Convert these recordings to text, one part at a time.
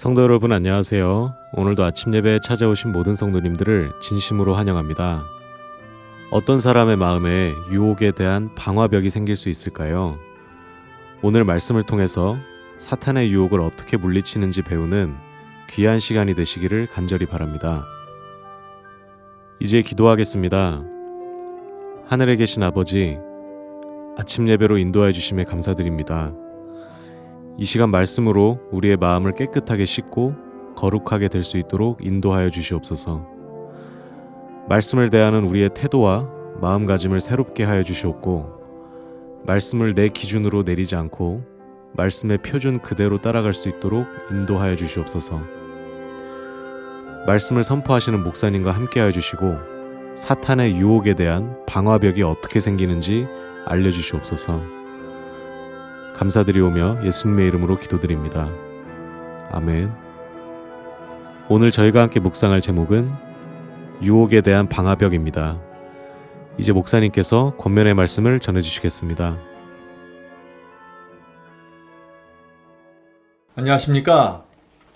성도 여러분 안녕하세요. 오늘도 아침 예배에 찾아오신 모든 성도님들을 진심으로 환영합니다. 어떤 사람의 마음에 유혹에 대한 방화벽이 생길 수 있을까요? 오늘 말씀을 통해서 사탄의 유혹을 어떻게 물리치는지 배우는 귀한 시간이 되시기를 간절히 바랍니다. 이제 기도하겠습니다. 하늘에 계신 아버지, 아침 예배로 인도해 주심에 감사드립니다. 이 시간 말씀으로 우리의 마음을 깨끗하게 씻고 거룩하게 될 수 있도록 인도하여 주시옵소서. 말씀을 대하는 우리의 태도와 마음가짐을 새롭게 하여 주시옵고, 말씀을 내 기준으로 내리지 않고 말씀의 표준 그대로 따라갈 수 있도록 인도하여 주시옵소서. 말씀을 선포하시는 목사님과 함께하여 주시고, 사탄의 유혹에 대한 방화벽이 어떻게 생기는지 알려주시옵소서. 감사드리오며 예수님의 이름으로 기도드립니다. 아멘. 오늘 저희가 함께 묵상할 제목은 유혹에 대한 방화벽입니다. 이제 목사님께서 권면의 말씀을 전해주시겠습니다. 안녕하십니까?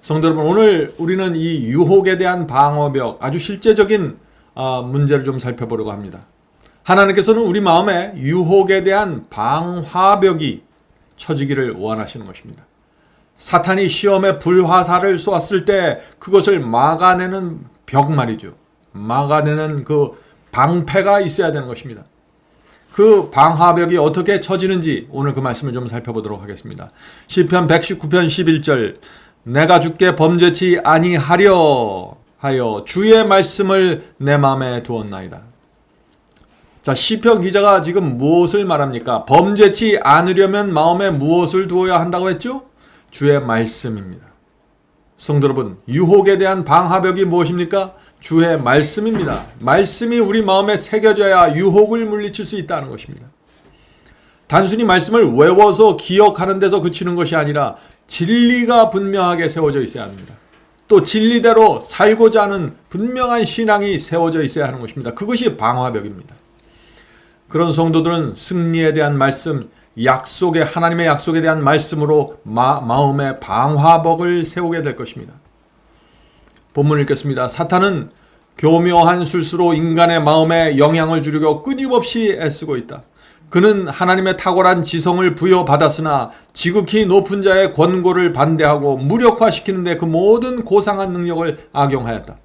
성도 여러분, 오늘 우리는 이 유혹에 대한 방어벽, 아주 실제적인 문제를 좀 살펴보려고 합니다. 하나님께서는 우리 마음에 유혹에 대한 방화벽이 쳐지기를 원하시는 것입니다. 사탄이 시험의 불화살을 쏘았을 때 그것을 막아내는 벽 말이죠. 막아내는 그 방패가 있어야 되는 것입니다. 그 방화벽이 어떻게 쳐지는지 오늘 그 말씀을 좀 살펴보도록 하겠습니다. 시편 119편 11절, 내가 주께 범죄치 아니하려 하여 주의 말씀을 내 마음에 두었나이다. 자, 시편 기자가 지금 무엇을 말합니까? 범죄치 않으려면 마음에 무엇을 두어야 한다고 했죠? 주의 말씀입니다. 성도 여러분, 유혹에 대한 방화벽이 무엇입니까? 주의 말씀입니다. 말씀이 우리 마음에 새겨져야 유혹을 물리칠 수 있다는 것입니다. 단순히 말씀을 외워서 기억하는 데서 그치는 것이 아니라 진리가 분명하게 세워져 있어야 합니다. 또 진리대로 살고자 하는 분명한 신앙이 세워져 있어야 하는 것입니다. 그것이 방화벽입니다. 그런 성도들은 승리에 대한 말씀, 하나님의 약속에 대한 말씀으로 마음의 방화벽을 세우게 될 것입니다. 본문을 읽겠습니다. 사탄은 교묘한 술수로 인간의 마음에 영향을 주려고 끊임없이 애쓰고 있다. 그는 하나님의 탁월한 지성을 부여받았으나 지극히 높은 자의 권고를 반대하고 무력화시키는 데 그 모든 고상한 능력을 악용하였다.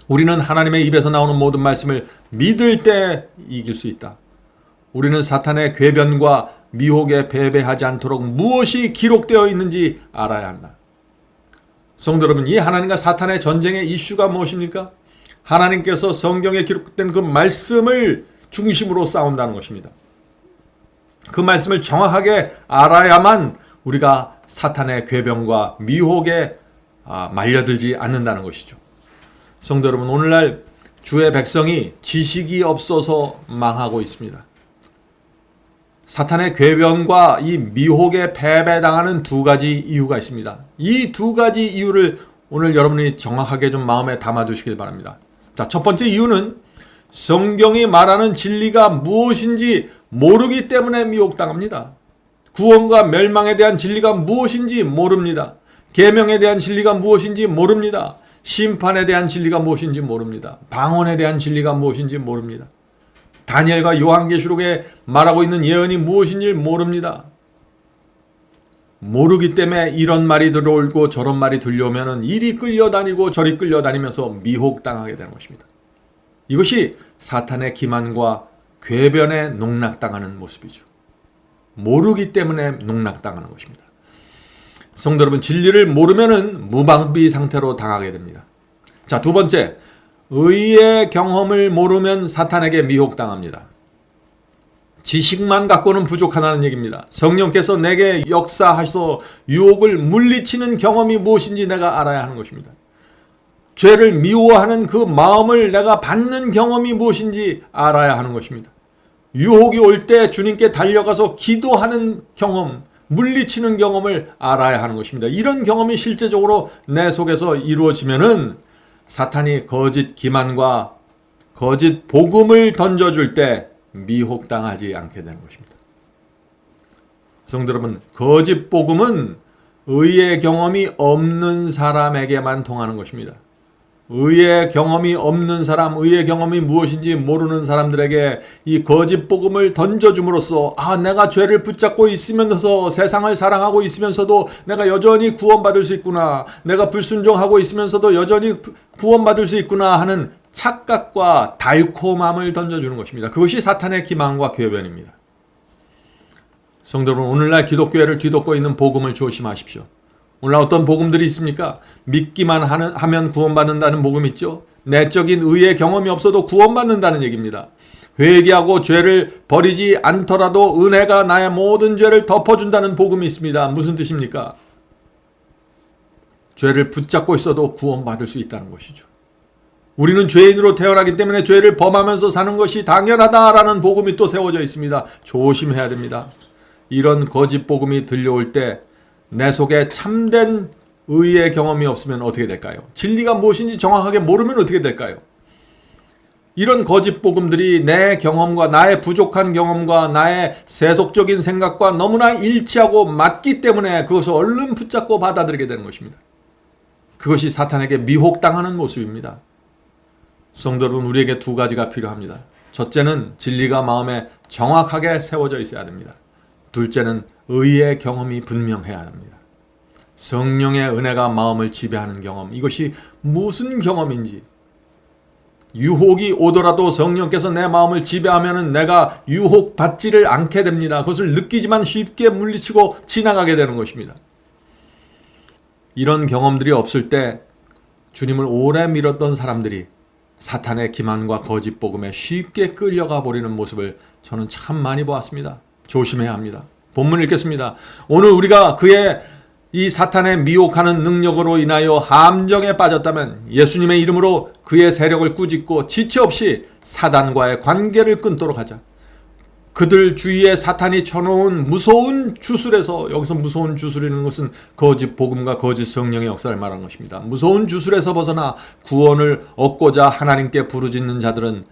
우리는 하나님의 입에서 나오는 모든 말씀을 믿을 때 이길 수 있다. 우리는 사탄의 궤변과 미혹에 배배하지 않도록 무엇이 기록되어 있는지 알아야 한다. 성도 여러분, 이 하나님과 사탄의 전쟁의 이슈가 무엇입니까? 하나님께서 성경에 기록된 그 말씀을 중심으로 싸운다는 것입니다. 그 말씀을 정확하게 알아야만 우리가 사탄의 궤변과 미혹에 말려들지 않는다는 것이죠. 성도 여러분, 오늘날 주의 백성이 지식이 없어서 망하고 있습니다. 사탄의 궤변과 이 미혹에 패배당하는 두 가지 이유가 있습니다. 이 두 가지 이유를 오늘 여러분이 정확하게 좀 마음에 담아두시길 바랍니다. 자, 첫 번째 이유는 성경이 말하는 진리가 무엇인지 모르기 때문에 미혹당합니다. 구원과 멸망에 대한 진리가 무엇인지 모릅니다. 계명에 대한 진리가 무엇인지 모릅니다. 심판에 대한 진리가 무엇인지 모릅니다. 방언에 대한 진리가 무엇인지 모릅니다. 다니엘과 요한계시록에 말하고 있는 예언이 무엇인지 모릅니다. 모르기 때문에 이런 말이 들어오고 저런 말이 들려오면 이리 끌려다니고 저리 끌려다니면서 미혹당하게 되는 것입니다. 이것이 사탄의 기만과 궤변에 농락당하는 모습이죠. 모르기 때문에 농락당하는 것입니다. 성도 여러분, 진리를 모르면은 무방비 상태로 당하게 됩니다. 자, 두 번째, 의의 경험을 모르면 사탄에게 미혹당합니다. 지식만 갖고는 부족하다는 얘기입니다. 성령께서 내게 역사하셔서 유혹을 물리치는 경험이 무엇인지 내가 알아야 하는 것입니다. 죄를 미워하는 그 마음을 내가 받는 경험이 무엇인지 알아야 하는 것입니다. 유혹이 올 때 주님께 달려가서 기도하는 경험, 물리치는 경험을 알아야 하는 것입니다. 이런 경험이 실제적으로 내 속에서 이루어지면은 사탄이 거짓 기만과 거짓 복음을 던져줄 때 미혹당하지 않게 되는 것입니다. 성도 여러분, 거짓 복음은 의의 경험이 없는 사람에게만 통하는 것입니다. 의의 경험이 없는 사람, 의의 경험이 무엇인지 모르는 사람들에게 이 거짓 복음을 던져줌으로써 내가 죄를 붙잡고 있으면서 세상을 사랑하고 있으면서도 내가 여전히 구원받을 수 있구나, 내가 불순종하고 있으면서도 여전히 구원받을 수 있구나 하는 착각과 달콤함을 던져주는 것입니다. 그것이 사탄의 기망과 궤변입니다. 성도 여러분, 오늘날 기독교회를 뒤덮고 있는 복음을 조심하십시오. 오늘날 어떤 복음들이 있습니까? 믿기만 하면 구원받는다는 복음 있죠? 내적인 의의 경험이 없어도 구원받는다는 얘기입니다. 회개하고 죄를 버리지 않더라도 은혜가 나의 모든 죄를 덮어준다는 복음이 있습니다. 무슨 뜻입니까? 죄를 붙잡고 있어도 구원받을 수 있다는 것이죠. 우리는 죄인으로 태어나기 때문에 죄를 범하면서 사는 것이 당연하다라는 복음이 또 세워져 있습니다. 조심해야 됩니다. 이런 거짓 복음이 들려올 때 내 속에 참된 의의 경험이 없으면 어떻게 될까요? 진리가 무엇인지 정확하게 모르면 어떻게 될까요? 이런 거짓 복음들이 내 경험과 나의 부족한 경험과 나의 세속적인 생각과 너무나 일치하고 맞기 때문에 그것을 얼른 붙잡고 받아들이게 되는 것입니다. 그것이 사탄에게 미혹당하는 모습입니다. 성도 여러분, 우리에게 두 가지가 필요합니다. 첫째는 진리가 마음에 정확하게 세워져 있어야 됩니다. 둘째는 의의 경험이 분명해야 합니다. 성령의 은혜가 마음을 지배하는 경험, 이것이 무슨 경험인지, 유혹이 오더라도 성령께서 내 마음을 지배하면 내가 유혹받지를 않게 됩니다. 그것을 느끼지만 쉽게 물리치고 지나가게 되는 것입니다. 이런 경험들이 없을 때 주님을 오래 믿었던 사람들이 사탄의 기만과 거짓 복음에 쉽게 끌려가 버리는 모습을 저는 참 많이 보았습니다. 조심해야 합니다. 본문 읽겠습니다. 오늘 우리가 그의 이 사탄의 미혹하는 능력으로 인하여 함정에 빠졌다면 예수님의 이름으로 그의 세력을 꾸짖고 지체 없이 사단과의 관계를 끊도록 하자. 그들 주위에 사탄이 쳐놓은 무서운 주술에서, 여기서 무서운 주술이라는 것은 거짓 복음과 거짓 성령의 역사를 말하는 것입니다. 무서운 주술에서 벗어나 구원을 얻고자 하나님께 부르짖는 자들은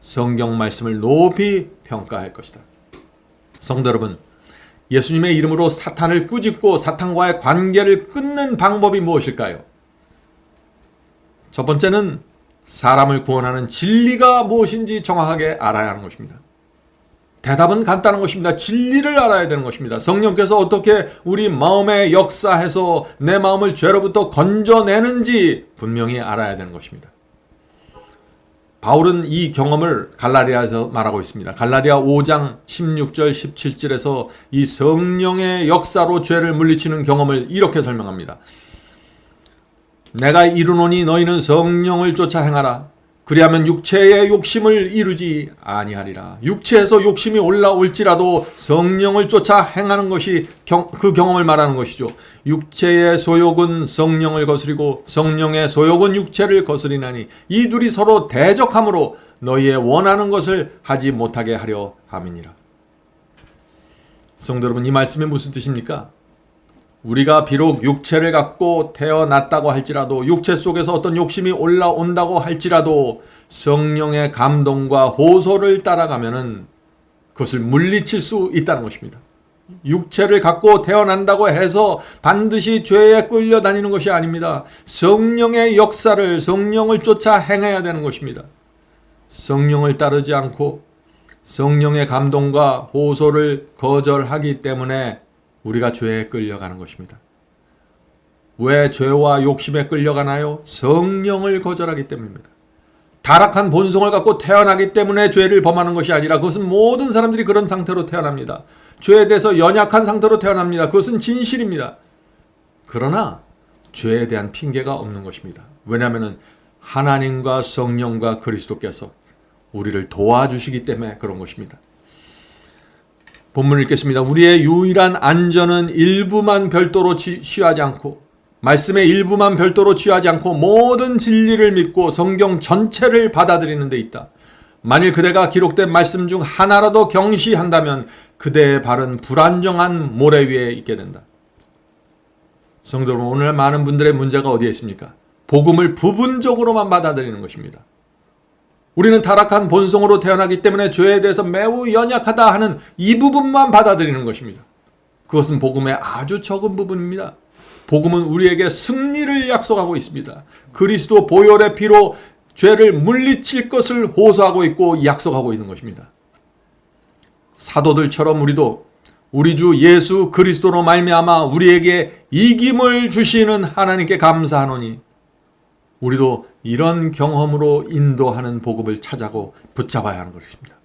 성경 말씀을 높이 평가할 것이다. 성도 여러분, 예수님의 이름으로 사탄을 꾸짖고 사탄과의 관계를 끊는 방법이 무엇일까요? 첫 번째는 사람을 구원하는 진리가 무엇인지 정확하게 알아야 하는 것입니다. 대답은 간단한 것입니다. 진리를 알아야 되는 것입니다. 성령께서 어떻게 우리 마음에 역사해서 내 마음을 죄로부터 건져내는지 분명히 알아야 되는 것입니다. 바울은 이 경험을 갈라디아에서 말하고 있습니다. 갈라디아 5장 16절 17절에서 이 성령의 역사로 죄를 물리치는 경험을 이렇게 설명합니다. 내가 이르노니 너희는 성령을 쫓아 행하라. 그리하면 육체의 욕심을 이루지 아니하리라. 육체에서 욕심이 올라올지라도 성령을 쫓아 행하는 것이 그 경험을 말하는 것이죠. 육체의 소욕은 성령을 거스리고 성령의 소욕은 육체를 거스리나니 이 둘이 서로 대적함으로 너희의 원하는 것을 하지 못하게 하려 함이니라. 성도 여러분, 이 말씀이 무슨 뜻입니까? 우리가 비록 육체를 갖고 태어났다고 할지라도, 육체 속에서 어떤 욕심이 올라온다고 할지라도 성령의 감동과 호소를 따라가면은 그것을 물리칠 수 있다는 것입니다. 육체를 갖고 태어난다고 해서 반드시 죄에 끌려다니는 것이 아닙니다. 성령의 역사를, 성령을 쫓아 행해야 되는 것입니다. 성령을 따르지 않고 성령의 감동과 호소를 거절하기 때문에 우리가 죄에 끌려가는 것입니다. 왜 죄와 욕심에 끌려가나요? 성령을 거절하기 때문입니다. 타락한 본성을 갖고 태어나기 때문에 죄를 범하는 것이 아니라 그것은 모든 사람들이 그런 상태로 태어납니다. 죄에 대해서 연약한 상태로 태어납니다. 그것은 진실입니다. 그러나 죄에 대한 핑계가 없는 것입니다. 왜냐하면 하나님과 성령과 그리스도께서 우리를 도와주시기 때문에 그런 것입니다. 본문을 읽겠습니다. 우리의 유일한 안전은 일부만 별도로 취하지 않고, 말씀의 일부만 별도로 취하지 않고 모든 진리를 믿고 성경 전체를 받아들이는 데 있다. 만일 그대가 기록된 말씀 중 하나라도 경시한다면 그대의 발은 불안정한 모래 위에 있게 된다. 성도 여러분, 오늘 많은 분들의 문제가 어디에 있습니까? 복음을 부분적으로만 받아들이는 것입니다. 우리는 타락한 본성으로 태어나기 때문에 죄에 대해서 매우 연약하다 하는 이 부분만 받아들이는 것입니다. 그것은 복음의 아주 적은 부분입니다. 복음은 우리에게 승리를 약속하고 있습니다. 그리스도 보혈의 피로 죄를 물리칠 것을 호소하고 있고 약속하고 있는 것입니다. 사도들처럼 우리도 우리 주 예수 그리스도로 말미암아 우리에게 이김을 주시는 하나님께 감사하노니 우리도 이런 경험으로 인도하는 복음을 찾아고 붙잡아야 하는 것입니다.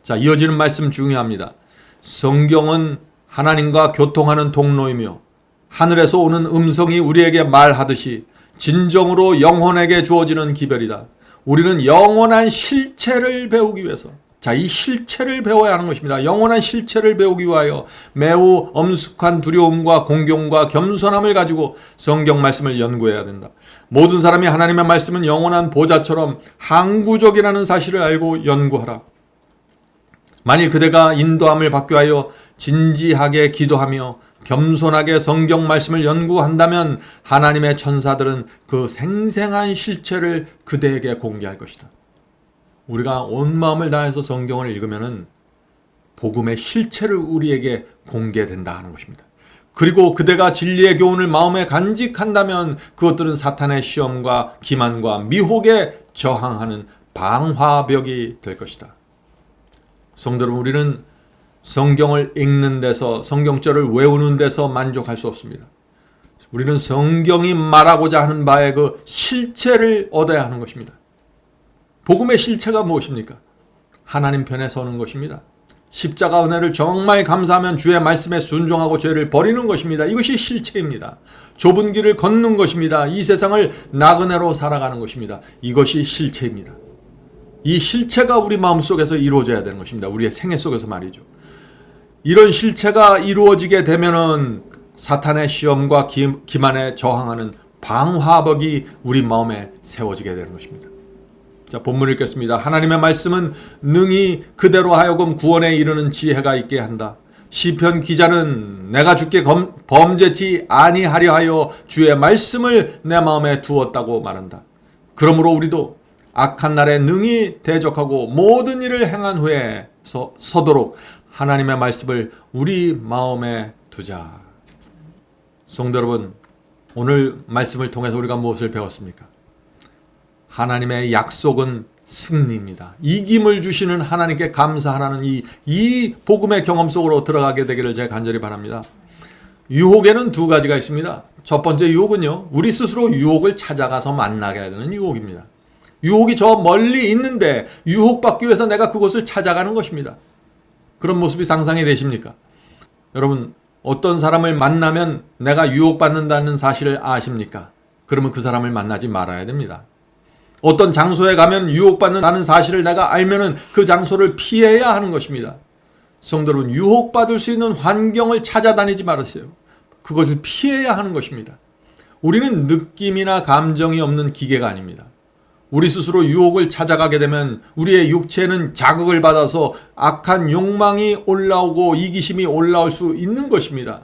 자, 이어지는 말씀 중요합니다. 성경은 하나님과 교통하는 통로이며 하늘에서 오는 음성이 우리에게 말하듯이 진정으로 영혼에게 주어지는 기별이다. 우리는 영원한 실체를 배우기 위해서, 자, 이 실체를 배워야 하는 것입니다. 영원한 실체를 배우기 위하여 매우 엄숙한 두려움과 공경과 겸손함을 가지고 성경 말씀을 연구해야 된다. 모든 사람이 하나님의 말씀은 영원한 보좌처럼 항구적이라는 사실을 알고 연구하라. 만일 그대가 인도함을 받기 위하여 진지하게 기도하며 겸손하게 성경 말씀을 연구한다면 하나님의 천사들은 그 생생한 실체를 그대에게 공개할 것이다. 우리가 온 마음을 다해서 성경을 읽으면 복음의 실체를 우리에게 공개된다 하는 것입니다. 그리고 그대가 진리의 교훈을 마음에 간직한다면 그것들은 사탄의 시험과 기만과 미혹에 저항하는 방화벽이 될 것이다. 성도 여러분, 우리는 성경을 읽는 데서, 성경절을 외우는 데서 만족할 수 없습니다. 우리는 성경이 말하고자 하는 바의 그 실체를 얻어야 하는 것입니다. 복음의 실체가 무엇입니까? 하나님 편에 서는 것입니다. 십자가 은혜를 정말 감사하면 주의 말씀에 순종하고 죄를 버리는 것입니다. 이것이 실체입니다. 좁은 길을 걷는 것입니다. 이 세상을 나그네로 살아가는 것입니다. 이것이 실체입니다. 이 실체가 우리 마음속에서 이루어져야 되는 것입니다. 우리의 생애 속에서 말이죠. 이런 실체가 이루어지게 되면은 사탄의 시험과 기만에 저항하는 방화벽이 우리 마음에 세워지게 되는 것입니다. 자, 본문 읽겠습니다. 하나님의 말씀은 능히 그대로 하여금 구원에 이르는 지혜가 있게 한다. 시편 기자는 내가 주께 범죄치 아니하려 하여 주의 말씀을 내 마음에 두었다고 말한다. 그러므로 우리도 악한 날에 능히 대적하고 모든 일을 행한 후에 서도록 하나님의 말씀을 우리 마음에 두자. 성도 여러분, 오늘 말씀을 통해서 우리가 무엇을 배웠습니까? 하나님의 약속은 승리입니다. 이김을 주시는 하나님께 감사하라는 이 복음의 경험 속으로 들어가게 되기를 제가 간절히 바랍니다. 유혹에는 두 가지가 있습니다. 첫 번째 유혹은요, 우리 스스로 유혹을 찾아가서 만나게 되는 유혹입니다. 유혹이 저 멀리 있는데 유혹받기 위해서 내가 그곳을 찾아가는 것입니다. 그런 모습이 상상이 되십니까? 여러분, 어떤 사람을 만나면 내가 유혹받는다는 사실을 아십니까? 그러면 그 사람을 만나지 말아야 됩니다. 어떤 장소에 가면 유혹받는다는 사실을 내가 알면은 그 장소를 피해야 하는 것입니다. 성도 여러분, 유혹받을 수 있는 환경을 찾아다니지 말으세요. 그것을 피해야 하는 것입니다. 우리는 느낌이나 감정이 없는 기계가 아닙니다. 우리 스스로 유혹을 찾아가게 되면 우리의 육체는 자극을 받아서 악한 욕망이 올라오고 이기심이 올라올 수 있는 것입니다.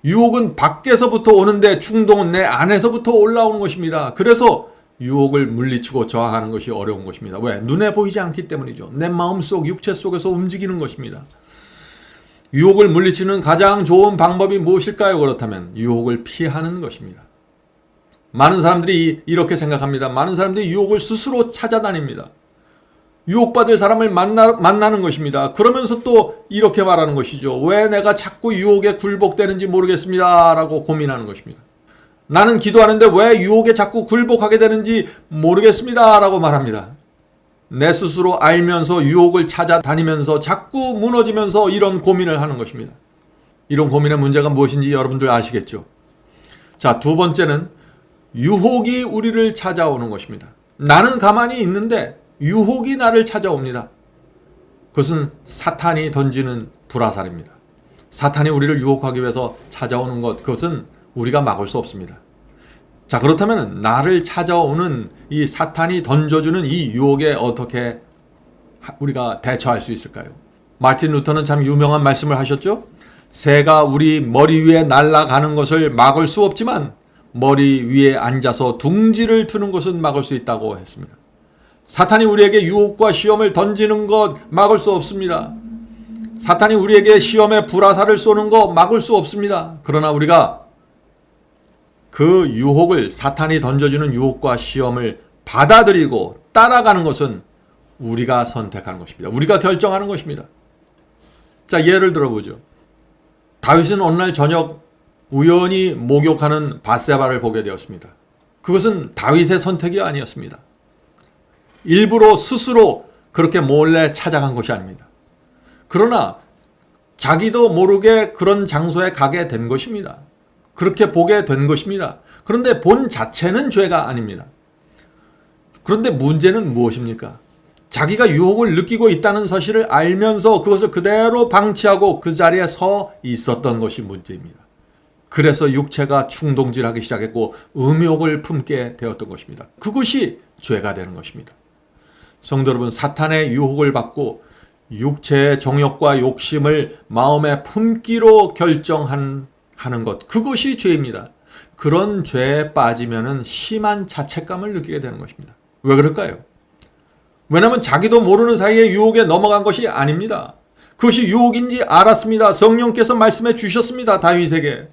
유혹은 밖에서부터 오는데 충동은 내 안에서부터 올라오는 것입니다. 그래서 유혹을 물리치고 저항하는 것이 어려운 것입니다. 왜? 눈에 보이지 않기 때문이죠. 내 마음속, 육체 속에서 움직이는 것입니다. 유혹을 물리치는 가장 좋은 방법이 무엇일까요? 그렇다면 유혹을 피하는 것입니다. 많은 사람들이 이렇게 생각합니다. 많은 사람들이 유혹을 스스로 찾아다닙니다. 유혹받을 사람을 만나는 것입니다. 그러면서 또 이렇게 말하는 것이죠. 왜 내가 자꾸 유혹에 굴복되는지 모르겠습니다. 라고 고민하는 것입니다. 나는 기도하는데 왜 유혹에 자꾸 굴복하게 되는지 모르겠습니다. 라고 말합니다. 내 스스로 알면서 유혹을 찾아다니면서 자꾸 무너지면서 이런 고민을 하는 것입니다. 이런 고민의 문제가 무엇인지 여러분들 아시겠죠? 자, 두 번째는 유혹이 우리를 찾아오는 것입니다. 나는 가만히 있는데 유혹이 나를 찾아옵니다. 그것은 사탄이 던지는 불화살입니다. 사탄이 우리를 유혹하기 위해서 찾아오는 것, 그것은 우리가 막을 수 없습니다. 자, 그렇다면 나를 찾아오는 이 사탄이 던져주는 이 유혹에 어떻게 우리가 대처할 수 있을까요? 마틴 루터는 참 유명한 말씀을 하셨죠? 새가 우리 머리 위에 날아가는 것을 막을 수 없지만 머리 위에 앉아서 둥지를 트는 것은 막을 수 있다고 했습니다. 사탄이 우리에게 유혹과 시험을 던지는 것 막을 수 없습니다. 사탄이 우리에게 시험의 불화살을 쏘는 것 막을 수 없습니다. 그러나 우리가 그 유혹을, 사탄이 던져주는 유혹과 시험을 받아들이고 따라가는 것은 우리가 선택하는 것입니다. 우리가 결정하는 것입니다. 자, 예를 들어보죠. 다윗은 어느 날 저녁 우연히 목욕하는 밧세바를 보게 되었습니다. 그것은 다윗의 선택이 아니었습니다. 일부러 스스로 그렇게 몰래 찾아간 것이 아닙니다. 그러나 자기도 모르게 그런 장소에 가게 된 것입니다. 그렇게 보게 된 것입니다. 그런데 본 자체는 죄가 아닙니다. 그런데 문제는 무엇입니까? 자기가 유혹을 느끼고 있다는 사실을 알면서 그것을 그대로 방치하고 그 자리에 서 있었던 것이 문제입니다. 그래서 육체가 충동질하기 시작했고 음욕을 품게 되었던 것입니다. 그것이 죄가 되는 것입니다. 성도 여러분, 사탄의 유혹을 받고 육체의 정욕과 욕심을 마음에 품기로 결정하는 것, 그것이 죄입니다. 그런 죄에 빠지면 심한 자책감을 느끼게 되는 것입니다. 왜 그럴까요? 왜냐하면 자기도 모르는 사이에 유혹에 넘어간 것이 아닙니다. 그것이 유혹인지 알았습니다. 성령께서 말씀해 주셨습니다. 다윗에게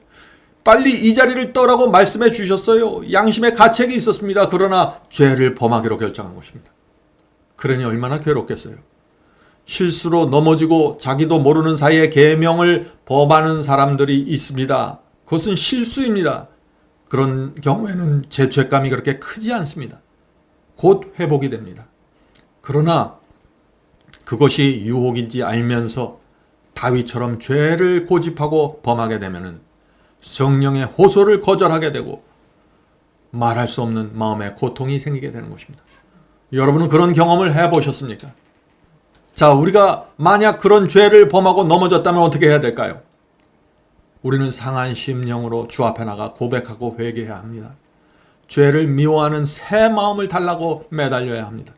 빨리 이 자리를 떠라고 말씀해 주셨어요. 양심의 가책이 있었습니다. 그러나 죄를 범하기로 결정한 것입니다. 그러니 얼마나 괴롭겠어요. 실수로 넘어지고 자기도 모르는 사이에 계명을 범하는 사람들이 있습니다. 그것은 실수입니다. 그런 경우에는 제 죄감이 그렇게 크지 않습니다. 곧 회복이 됩니다. 그러나 그것이 유혹인지 알면서 다윗처럼 죄를 고집하고 범하게 되면 성령의 호소를 거절하게 되고 말할 수 없는 마음의 고통이 생기게 되는 것입니다. 여러분은 그런 경험을 해보셨습니까? 자, 우리가 만약 그런 죄를 범하고 넘어졌다면 어떻게 해야 될까요? 우리는 상한 심령으로 주 앞에 나가 고백하고 회개해야 합니다. 죄를 미워하는 새 마음을 달라고 매달려야 합니다.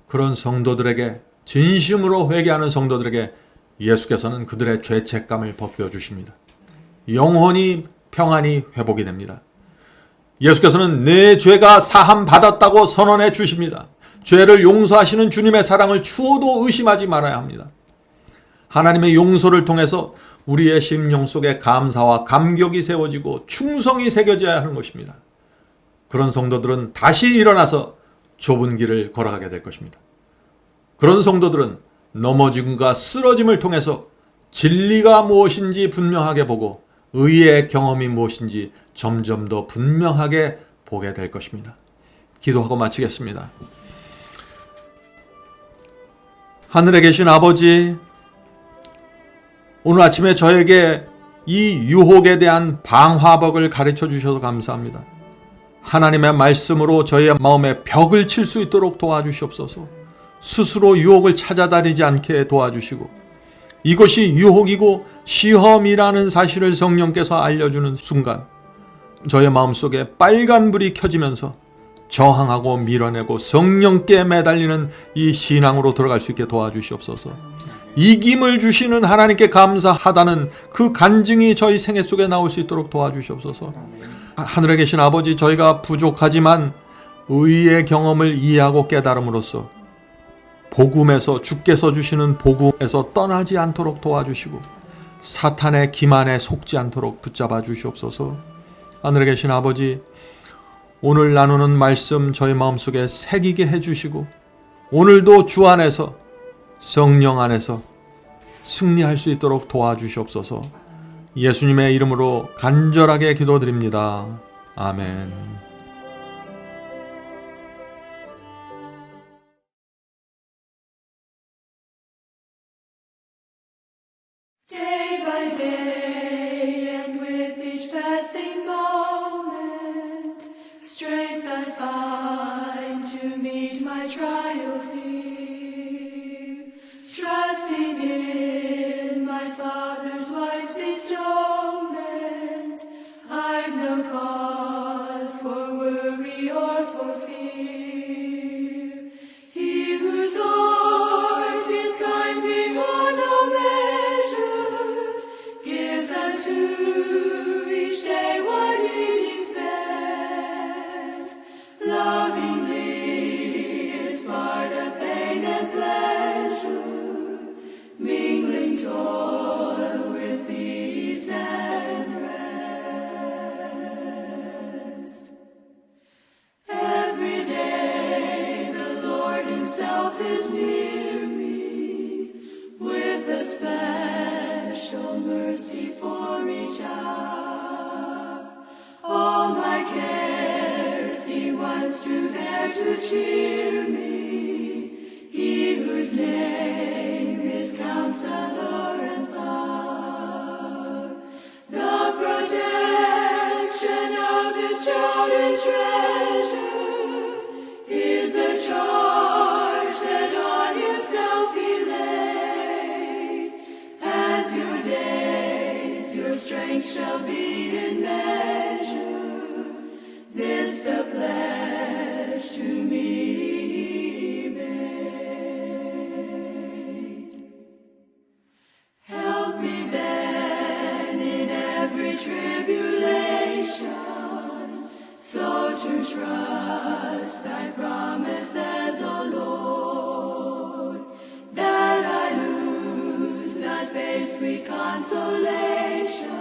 그런 성도들에게, 진심으로 회개하는 성도들에게 예수께서는 그들의 죄책감을 벗겨주십니다. 영혼이 평안히 회복이 됩니다. 예수께서는 내 죄가 사함 받았다고 선언해 주십니다. 죄를 용서하시는 주님의 사랑을 추호도 의심하지 말아야 합니다. 하나님의 용서를 통해서 우리의 심령 속에 감사와 감격이 세워지고 충성이 새겨져야 하는 것입니다. 그런 성도들은 다시 일어나서 좁은 길을 걸어가게 될 것입니다. 그런 성도들은 넘어짐과 쓰러짐을 통해서 진리가 무엇인지 분명하게 보고 의의 경험이 무엇인지 점점 더 분명하게 보게 될 것입니다. 기도하고 마치겠습니다. 하늘에 계신 아버지, 오늘 아침에 저에게 이 유혹에 대한 방화벽을 가르쳐 주셔서 감사합니다. 하나님의 말씀으로 저의 마음에 벽을 칠 수 있도록 도와주시옵소서. 스스로 유혹을 찾아다니지 않게 도와주시고 이것이 유혹이고 시험이라는 사실을 성령께서 알려주는 순간 저의 마음속에 빨간불이 켜지면서 저항하고 밀어내고 성령께 매달리는 이 신앙으로 들어갈 수 있게 도와주시옵소서. 이김을 주시는 하나님께 감사하다는 그 간증이 저희 생애 속에 나올 수 있도록 도와주시옵소서. 하늘에 계신 아버지, 저희가 부족하지만 의의 경험을 이해하고 깨달음으로써 복음에서, 주께서 주시는 복음에서 떠나지 않도록 도와주시고 사탄의 기만에 속지 않도록 붙잡아 주시옵소서. 하늘에 계신 아버지, 오늘 나누는 말씀 저희 마음속에 새기게 해주시고 오늘도 주 안에서, 성령 안에서 승리할 수 있도록 도와주시옵소서. 예수님의 이름으로 간절하게 기도드립니다. 아멘. Day by day, and with each passing moment, strength I find to meet my trials here. Trusting in my Father's wise bestowment, I've no cause for worry or for fear. He whose heart is kind beyond all measure, was to bear to cheer me, he whose name is Counselor and Power, the protection of his child and treasure is a charge that on himself he laid. As your days, your strength shall be in measure. This the pledge to me made. Help me then in every tribulation, so to trust thy promises, O Lord, that I lose not face sweet consolation